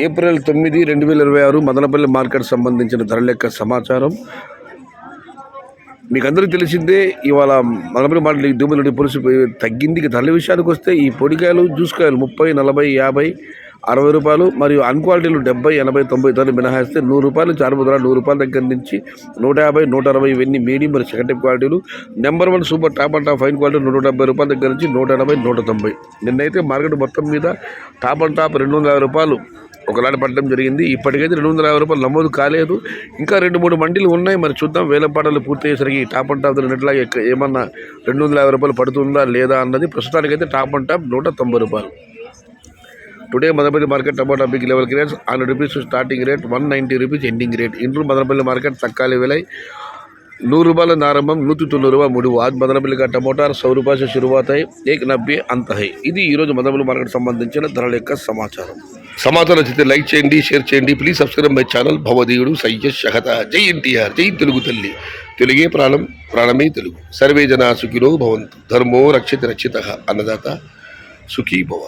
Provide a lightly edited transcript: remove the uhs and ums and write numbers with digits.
April 9, 2026 Madanapalle market సంబంధించిన ధరల యొక్క సమాచారం. మీకు అందరికీ తెలిసిందే, ఇవాళ మదనపల్లి మార్కెట్ దుమ్ములు పులుసు తగ్గింది. ధరల విషయానికి వస్తే ఈ పొడికాయలు, జ్యూస్కాయలు 30, 40, 50, 60 రూపాయలు మరియు అన్క్వాలిటీలు 70, 80, 90 ధరలు మినహాయిస్తే 100 రూపాయలు నుంచి 60 ధర, 100 రూపాయల దగ్గర నుంచి 150, 160 ఇవన్నీ మీడియం మరియు సెకండ్ టైప్ క్వాలిటీలు. Number 1 super top and top fine quality 170 రూపాయల దగ్గర నుంచి 180, 190. నిన్నైతే మార్కెట్ మొత్తం మీద టాప్ అండ్ టాప్ 250 రూపాయలు ఒకలాంటి పడడం జరిగింది. ఇప్పటికైతే 250 రూపాయలు నమోదు కాలేదు. ఇంకా 2-3 మండీలు ఉన్నాయి. మరి చూద్దాం, వేలంపాటలు పూర్తి అయ్యేసరికి టాప్ అండ్ టాప్ నెట్లాగా ఏమన్నా 250 రూపాయలు పడుతుందా లేదా అన్నది. ప్రస్తుతానికైతే టాప్ అండ్ టాప్ 190 రూపాయలు. టుడే మదనపల్లి మార్కెట్ టమాటా big level rates 100 rupees starting rate, 190 rupees ending rate. ఇంట్లో మదనపల్లి మార్కెट तत्काल विलय 100 रुपये आरंभम 190 रुपये मुड़ू. आज मदनपल्ली का टमोटा 100 रुपये से शुरुआत है, 190 अंत है. ఇది ఈ రోజు మదనపల్లి మార్కెట్ సంబంధించిన ధరల యొక్క సమాచారం. సమాచారం నచ్చితే లైక్ చేయండి, షేర్ చేయండి. ప్లీజ్ సబ్స్క్రైబ్ మై ఛానల్ భవదీయుడు సయ్యద్ షహత. జై ఎన్టీఆర్, జై తెలుగు తల్లి. తెలుగే ప్రాణం, ప్రాణమే తెలుగు. సర్వే జనా సుఖినో భవంతు. ధర్మో రక్షిత రక్షితః. అన్నదాత సుఖీ భవ.